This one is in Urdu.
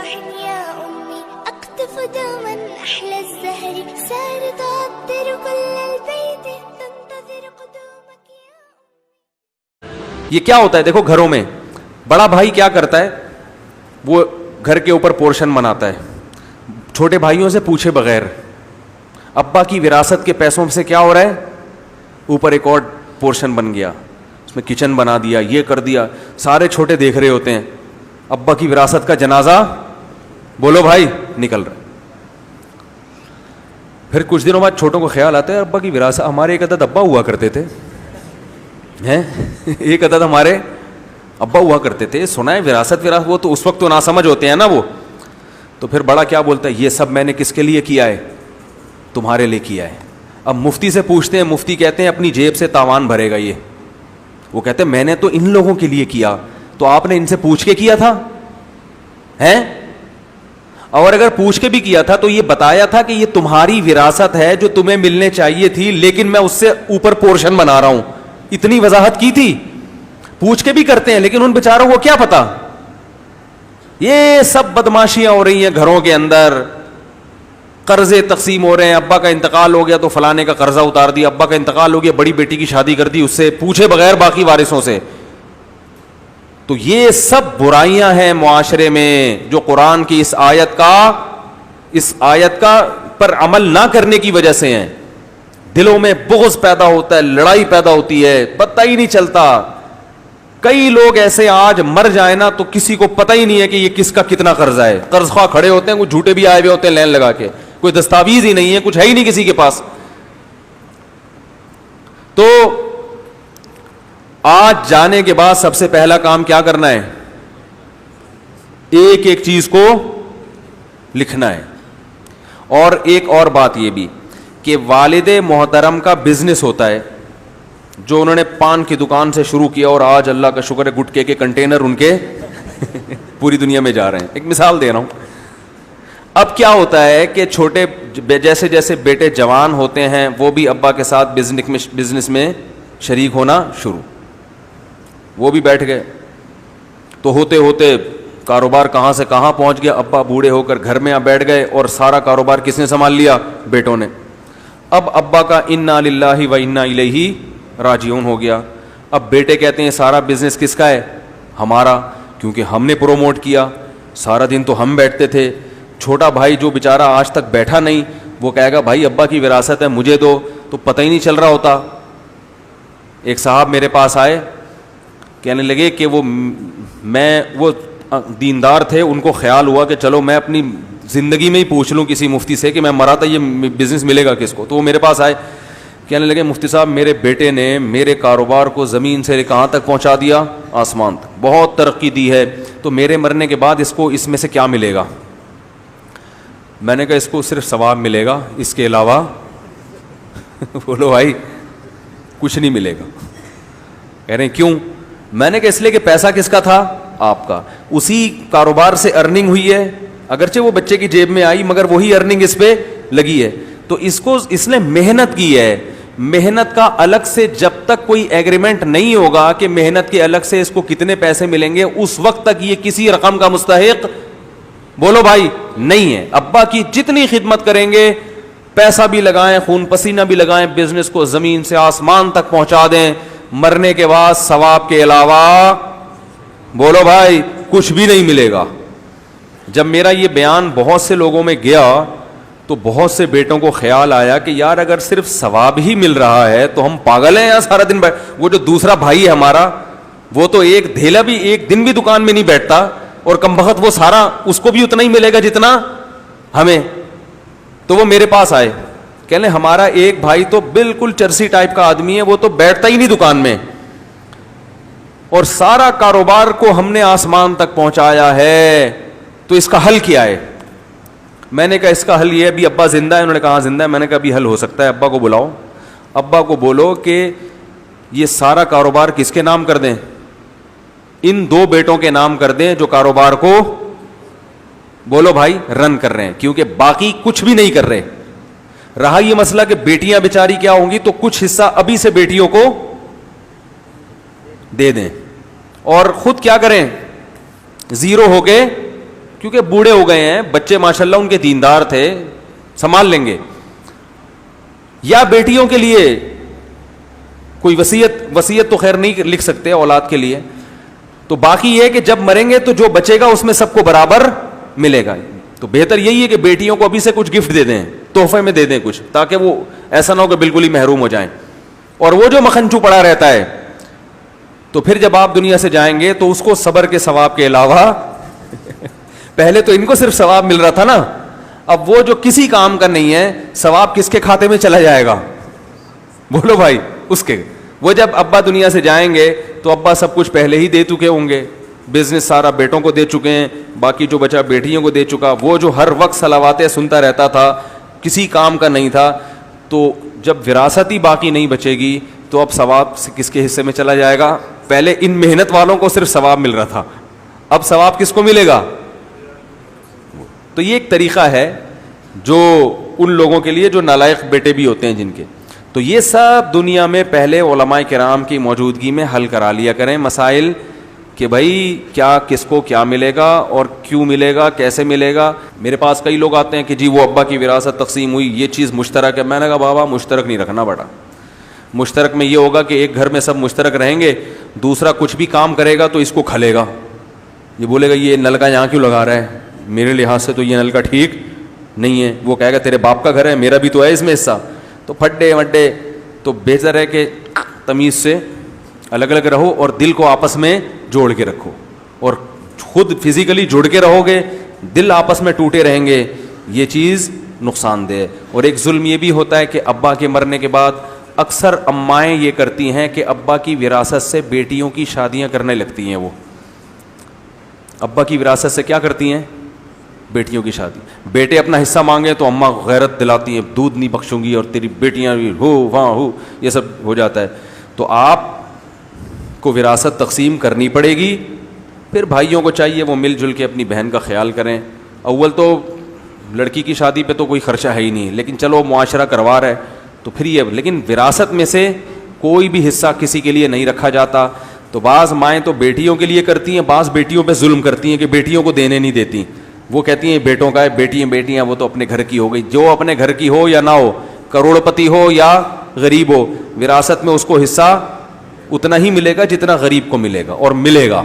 روح يا أمي أقطف دوما أحلى الزهر سار تعطر كل البيت تنتظر قدومك يا أمي. یہ کیا ہوتا ہے دیکھو گھروں میں بڑا بھائی کیا کرتا ہے, وہ گھر کے اوپر پورشن بناتا ہے چھوٹے بھائیوں سے پوچھے بغیر. ابا کی وراثت کے پیسوں سے کیا ہو رہا ہے, اوپر ایک اور پورشن بن گیا, اس میں کچن بنا دیا, یہ کر دیا, سارے چھوٹے دیکھ رہے ہوتے ہیں. ابا کی وراثت کا جنازہ بولو بھائی نکل رہا ہے. پھر کچھ دنوں بعد چھوٹوں کو خیال آتا ہے ابا کی وراثت, ہمارے ایک عدد ابا ہوا کرتے تھے ہیں, ایک عدد ہمارے ابا ہوا کرتے تھے, سنا ہے وراثت وہ تو اس وقت تو ناسمجھ ہوتے ہیں نا وہ. تو پھر بڑا کیا بولتا ہے, یہ سب میں نے کس کے لیے کیا ہے, تمہارے لیے کیا ہے. اب مفتی سے پوچھتے ہیں, مفتی کہتے ہیں اپنی جیب سے تاوان بھرے گا یہ. وہ کہتے ہیں میں نے تو ان لوگوں کے لیے کیا, تو آپ نے ان سے پوچھ کے کیا تھا ہیں, اور اگر پوچھ کے بھی کیا تھا تو یہ بتایا تھا کہ یہ تمہاری وراثت ہے جو تمہیں ملنے چاہیے تھی, لیکن میں اس سے اوپر پورشن بنا رہا ہوں. اتنی وضاحت کی تھی. پوچھ کے بھی کرتے ہیں لیکن ان بیچاروں کو کیا پتا. یہ سب بدماشیاں ہو رہی ہیں گھروں کے اندر, قرضے تقسیم ہو رہے ہیں. ابا کا انتقال ہو گیا تو فلانے کا قرضہ اتار دیا, ابا کا انتقال ہو گیا بڑی بیٹی کی شادی کر دی, اس سے پوچھے بغیر باقی وارثوں سے. تو یہ سب برائیاں ہیں معاشرے میں جو قرآن کی اس آیت کا پر عمل نہ کرنے کی وجہ سے ہیں. دلوں میں بغض پیدا ہوتا ہے, لڑائی پیدا ہوتی ہے, پتہ ہی نہیں چلتا. کئی لوگ ایسے آج مر جائیں نا تو کسی کو پتہ ہی نہیں ہے کہ یہ کس کا کتنا قرضہ ہے. قرض خواہ کھڑے ہوتے ہیں, کچھ جھوٹے بھی آئے ہوئے ہوتے ہیں لائن لگا کے, کوئی دستاویز ہی نہیں ہے, کچھ ہے ہی نہیں کسی کے پاس. تو آج جانے کے بعد سب سے پہلا کام کیا کرنا ہے, ایک ایک چیز کو لکھنا ہے. اور ایک اور بات یہ بھی کہ والد محترم کا بزنس ہوتا ہے جو انہوں نے پان کی دکان سے شروع کیا اور آج اللہ کا شکر ہے گٹکے کے کنٹینر ان کے پوری دنیا میں جا رہے ہیں. ایک مثال دے رہا ہوں. اب کیا ہوتا ہے کہ چھوٹے جیسے جیسے بیٹے جوان ہوتے ہیں وہ بھی ابا کے ساتھ بزنس میں شریک ہونا شروع. وہ بھی بیٹھ گئے تو ہوتے ہوتے کاروبار کہاں سے کہاں پہنچ گیا. ابا بوڑھے ہو کر گھر میں بیٹھ گئے اور سارا کاروبار کس نے سنبھال لیا, بیٹوں نے. اب ابا کا انا للہ و انا الیہ راجعون ہو گیا. اب بیٹے کہتے ہیں سارا بزنس کس کا ہے, ہمارا, کیونکہ ہم نے پروموٹ کیا, سارا دن تو ہم بیٹھتے تھے. چھوٹا بھائی جو بیچارہ آج تک بیٹھا نہیں وہ کہے گا بھائی ابا کی وراثت ہے مجھے دو, تو پتہ ہی نہیں چل رہا ہوتا. ایک صاحب میرے پاس آئے, کہنے لگے کہ وہ دیندار تھے, ان کو خیال ہوا کہ چلو میں اپنی زندگی میں ہی پوچھ لوں کسی مفتی سے کہ میں مرا تھا یہ بزنس ملے گا کس کو. تو وہ میرے پاس آئے, کہنے لگے مفتی صاحب میرے بیٹے نے میرے کاروبار کو زمین سے کہاں تک پہنچا دیا, آسمان تک, بہت ترقی دی ہے, تو میرے مرنے کے بعد اس کو اس میں سے کیا ملے گا. میں نے کہا اس کو صرف ثواب ملے گا, اس کے علاوہ بولو بھائی کچھ نہیں ملے گا. کہہ رہے ہیں کیوں. میں نے کہا اس لیے کہ پیسہ کس کا تھا, آپ کا. اسی کاروبار سے ارننگ ہوئی ہے, اگرچہ وہ بچے کی جیب میں آئی مگر وہی ارننگ اس پہ لگی ہے. تو اس نے محنت کی ہے. محنت کا الگ سے جب تک کوئی ایگریمنٹ نہیں ہوگا کہ محنت کے الگ سے اس کو کتنے پیسے ملیں گے, اس وقت تک یہ کسی رقم کا مستحق بولو بھائی نہیں ہے. ابا کی جتنی خدمت کریں گے, پیسہ بھی لگائیں, خون پسینہ بھی لگائیں, بزنس کو زمین سے آسمان تک پہنچا دیں, مرنے کے بعد ثواب کے علاوہ بولو بھائی کچھ بھی نہیں ملے گا. جب میرا یہ بیان بہت سے لوگوں میں گیا تو بہت سے بیٹوں کو خیال آیا کہ یار اگر صرف ثواب ہی مل رہا ہے تو ہم پاگل ہیں یار سارا دن وہ جو دوسرا بھائی ہے ہمارا وہ تو ایک دھیلا بھی ایک دن بھی دکان میں نہیں بیٹھتا, اور کمبخت وہ سارا اس کو بھی اتنا ہی ملے گا جتنا ہمیں. تو وہ میرے پاس آئے, کہنے ہمارا ایک بھائی تو بالکل چرسی ٹائپ کا آدمی ہے, وہ تو بیٹھتا ہی نہیں دکان میں, اور سارا کاروبار کو ہم نے آسمان تک پہنچایا ہے, تو اس کا حل کیا ہے. میں نے کہا اس کا حل یہ ہے, ابھی ابا زندہ ہے. انہوں نے کہا زندہ ہے. میں نے کہا ابھی حل ہو سکتا ہے, ابا کو بلاؤ, ابا کو بولو کہ یہ سارا کاروبار کس کے نام کر دیں, ان دو بیٹوں کے نام کر دیں جو کاروبار کو بولو بھائی رن کر رہے ہیں, کیونکہ باقی کچھ بھی نہیں کر رہے. رہا یہ مسئلہ کہ بیٹیاں بیچاری کیا ہوں گی, تو کچھ حصہ ابھی سے بیٹیوں کو دے دیں اور خود کیا کریں, زیرو ہو کے کیونکہ بوڑھے ہو گئے ہیں, بچے ماشاءاللہ ان کے دیندار تھے, سنبھال لیں گے. یا بیٹیوں کے لیے کوئی وصیت تو خیر نہیں لکھ سکتے اولاد کے لیے, تو باقی یہ کہ جب مریں گے تو جو بچے گا اس میں سب کو برابر ملے گا. تو بہتر یہی ہے کہ بیٹیوں کو ابھی سے کچھ گفٹ دے دیں, تحفے میں دے دیں کچھ, تاکہ وہ ایسا نہ ہو کہ بالکل ہی محروم ہو جائیں. اور وہ جو مکھنچو پڑا رہتا ہے, تو پھر جب آپ دنیا سے جائیں گے تو اس کو صبر کے ثواب کے علاوہ پہلے تو ان کو صرف ثواب مل رہا تھا نا, اب وہ جو کسی کام کا نہیں ہے, ثواب کس کے کھاتے میں چلا جائے گا؟ بولو بھائی, اس کے. وہ جب ابا دنیا سے جائیں گے تو ابا سب کچھ پہلے ہی دے چکے ہوں گے, بزنس سارا بیٹوں کو دے چکے ہیں, باقی جو بچا بیٹیوں کو دے چکا. وہ جو ہر وقت صلواتیں سنتا رہتا تھا, کسی کام کا نہیں تھا, تو جب وراثت ہی باقی نہیں بچے گی تو اب ثواب کس کے حصے میں چلا جائے گا؟ پہلے ان محنت والوں کو صرف ثواب مل رہا تھا, اب ثواب کس کو ملے گا؟ تو یہ ایک طریقہ ہے جو ان لوگوں کے لیے جو نالائق بیٹے بھی ہوتے ہیں جن کے. تو یہ سب دنیا میں پہلے علماء کرام کی موجودگی میں حل کرا لیا کریں مسائل, کہ بھائی کیا کس کو کیا ملے گا اور کیوں ملے گا, کیسے ملے گا. میرے پاس کئی لوگ آتے ہیں کہ جی وہ ابا کی وراثت تقسیم ہوئی, یہ چیز مشترک ہے. میں نے کہا بابا مشترک نہیں رکھنا پڑا. مشترک میں یہ ہوگا کہ ایک گھر میں سب مشترک رہیں گے, دوسرا کچھ بھی کام کرے گا تو اس کو کھلے گا, یہ بولے گا یہ نل کا یہاں کیوں لگا رہا ہے, میرے لحاظ سے تو یہ نل کا ٹھیک نہیں ہے. وہ کہے گا تیرے باپ کا گھر ہے, میرا بھی تو ہے اس میں حصہ. تو پھڈے وڈے, تو بہتر ہے کہ تمیز سے الگ الگ رہو اور دل کو آپس میں جوڑ کے رکھو, اور خود فزیکلی جڑ کے رہو گے, دل آپس میں ٹوٹے رہیں گے, یہ چیز نقصان دہ. اور ایک ظلم یہ بھی ہوتا ہے کہ ابا کے مرنے کے بعد اکثر امائیں یہ کرتی ہیں کہ ابا کی وراثت سے بیٹیوں کی شادیاں کرنے لگتی ہیں. وہ ابا کی وراثت سے کیا کرتی ہیں؟ بیٹیوں کی شادی. بیٹے اپنا حصہ مانگے تو اماں غیرت دلاتی ہیں, دودھ نہیں بخشوں گی اور تیری بیٹیاں بھی ہو وہاں ہو, یہ سب ہو جاتا ہے. تو آپ کو وراثت تقسیم کرنی پڑے گی. پھر بھائیوں کو چاہیے وہ مل جل کے اپنی بہن کا خیال کریں. اول تو لڑکی کی شادی پہ تو کوئی خرچہ ہے ہی نہیں, لیکن چلو معاشرہ کروا رہا ہے تو پھر یہ, لیکن وراثت میں سے کوئی بھی حصہ کسی کے لیے نہیں رکھا جاتا. تو بعض مائیں تو بیٹیوں کے لیے کرتی ہیں, بعض بیٹیوں پہ ظلم کرتی ہیں کہ بیٹیوں کو دینے نہیں دیتی. وہ کہتی ہیں بیٹوں کا ہے, بیٹیاں وہ تو اپنے گھر کی ہو گئی. جو اپنے گھر کی ہو یا نہ ہو, کروڑ پتی ہو یا غریب ہو, وراثت میں اس کو حصہ اتنا ہی ملے گا جتنا غریب کو ملے گا, اور ملے گا.